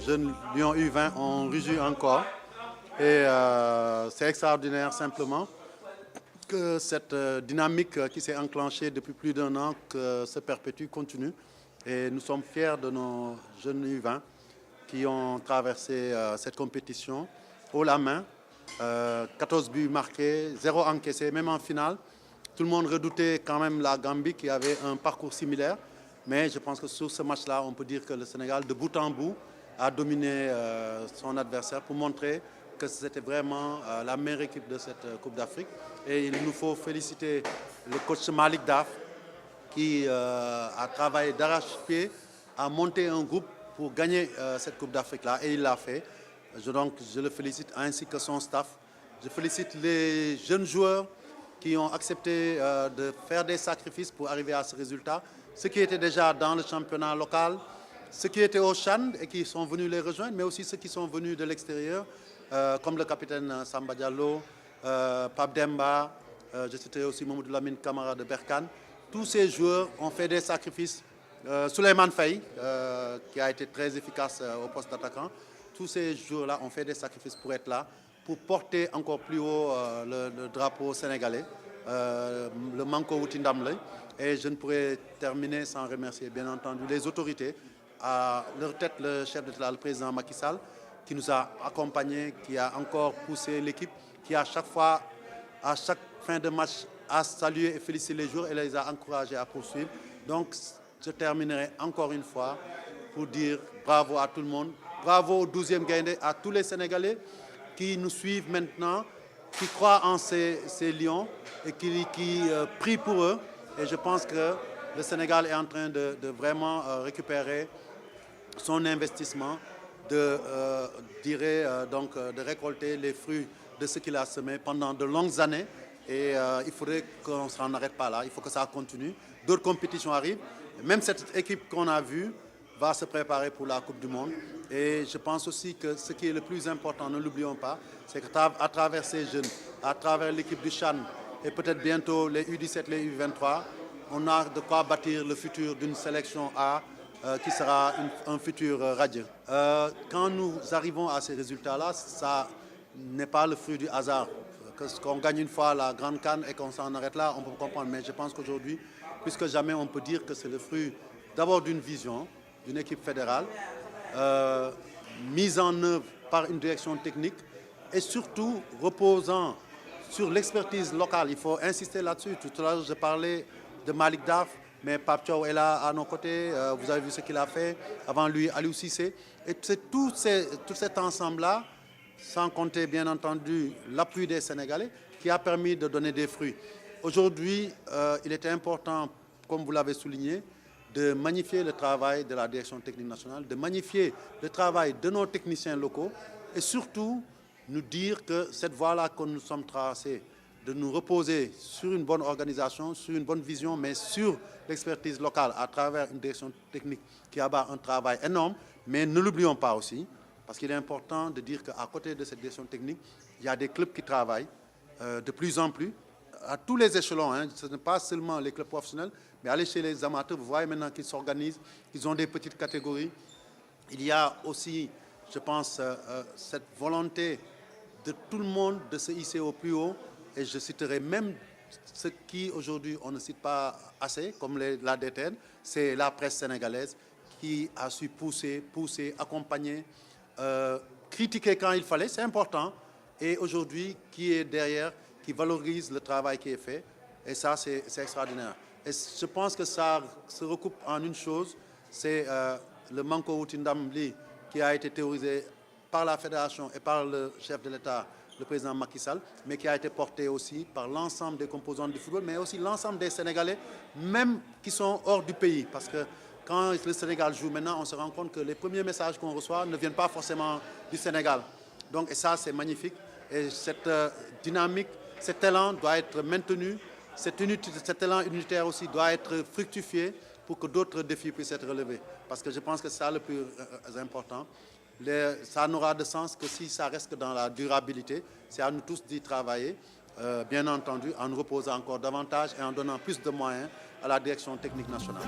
jeunes Lions U20 ont rugi encore. Et c'est extraordinaire simplement que cette dynamique qui s'est enclenchée depuis plus d'1 an que se perpétue, continue. Et nous sommes fiers de nos jeunes U20 qui ont traversé cette compétition haut la main. 14 buts marqués, 0 encaissé, même en finale. Tout le monde redoutait quand même la Gambie qui avait un parcours similaire. Mais je pense que sur ce match-là, on peut dire que le Sénégal, de bout en bout, a dominé son adversaire pour montrer que c'était vraiment la meilleure équipe de cette Coupe d'Afrique. Et il nous faut féliciter le coach Malick Daf qui a travaillé d'arrache-pied, a monté un groupe pour gagner cette Coupe d'Afrique-là et il l'a fait. Donc je le félicite ainsi que son staff. Je félicite les jeunes joueurs qui ont accepté de faire des sacrifices pour arriver à ce résultat. Ceux qui étaient déjà dans le championnat local, ceux qui étaient au Chan et qui sont venus les rejoindre, mais aussi ceux qui sont venus de l'extérieur, comme le capitaine Samba Diallo, Pape Demba, je citerai aussi Mamadou Lamine Camara de Berkane. Tous ces joueurs ont fait des sacrifices. Souleymane Faye, qui a été très efficace au poste d'attaquant, tous ces joueurs-là ont fait des sacrifices pour être là, pour porter encore plus haut le drapeau sénégalais, le Manko Woutindamle. Et je ne pourrais terminer sans remercier, bien entendu, les autorités, à leur tête le chef de l'État, le président Macky Sall, qui nous a accompagnés, qui a encore poussé l'équipe, qui à chaque fois, à chaque fin de match, a salué et félicité les joueurs et les a encouragés à poursuivre. Donc, je terminerai encore une fois pour dire bravo à tout le monde, bravo au 12e Gaïndé, à tous les Sénégalais qui nous suivent maintenant, qui croient en ces lions et qui prient pour eux. Et je pense que le Sénégal est en train de vraiment récupérer son investissement, de récolter les fruits de ce qu'il a semé pendant de longues années. Et il faudrait qu'on ne s'en arrête pas là, il faut que ça continue. D'autres compétitions arrivent. Même cette équipe qu'on a vue va se préparer pour la Coupe du Monde. Et je pense aussi que ce qui est le plus important, ne l'oublions pas, c'est qu'à travers ces jeunes, à travers l'équipe du Chan et peut-être bientôt les U17, les U23, on a de quoi bâtir le futur d'une sélection A qui sera un futur radieux. Quand nous arrivons à ces résultats-là, ça n'est pas le fruit du hasard. Qu'on gagne une fois la Grande Cannes et qu'on s'en arrête là, on peut comprendre. Mais je pense qu'aujourd'hui, plus que jamais, on peut dire que c'est le fruit d'abord d'une vision, d'une équipe fédérale, mise en œuvre par une direction technique et surtout reposant sur l'expertise locale. Il faut insister là-dessus. Tout à l'heure, je parlais de Malick Daf, mais Pape Thiaw est là à nos côtés. Vous avez vu ce qu'il a fait. Avant lui, Aliou Cissé. Et c'est tout cet ensemble-là, sans compter bien entendu l'appui des Sénégalais, qui a permis de donner des fruits. Aujourd'hui, il était important, comme vous l'avez souligné, de magnifier le travail de la direction technique nationale, de magnifier le travail de nos techniciens locaux et surtout nous dire que cette voie-là que nous sommes tracés, de nous reposer sur une bonne organisation, sur une bonne vision, mais sur l'expertise locale à travers une direction technique qui abat un travail énorme. Mais ne l'oublions pas aussi, parce qu'il est important de dire qu'à côté de cette direction technique, il y a des clubs qui travaillent de plus en plus, à tous les échelons. Ce n'est pas seulement les clubs professionnels, mais allez chez les amateurs, vous voyez maintenant qu'ils s'organisent, qu'ils ont des petites catégories. Il y a aussi, je pense, cette volonté de tout le monde de se hisser au plus haut. Et je citerai même ce qui, aujourd'hui, on ne cite pas assez, comme la DTN, c'est la presse sénégalaise qui a su pousser, accompagner, critiquer quand il fallait, c'est important. Et aujourd'hui, qui est derrière, qui valorise le travail qui est fait. Et ça, c'est extraordinaire. Et je pense que ça se recoupe en une chose, c'est le Manko Woutindamli qui a été théorisé par la fédération et par le chef de l'État, le président Macky Sall, mais qui a été porté aussi par l'ensemble des composants du football, mais aussi l'ensemble des Sénégalais, même qui sont hors du pays. Parce que quand le Sénégal joue maintenant, on se rend compte que les premiers messages qu'on reçoit ne viennent pas forcément du Sénégal. Donc, et ça, c'est magnifique. Et cette dynamique, cet élan doit être maintenu. Cet élan unitaire aussi doit être fructifié pour que d'autres défis puissent être relevés. Parce que je pense que c'est ça le plus important. Ça n'aura de sens que si ça reste dans la durabilité. C'est à nous tous d'y travailler, bien entendu, en nous reposant encore davantage et en donnant plus de moyens à la direction technique nationale.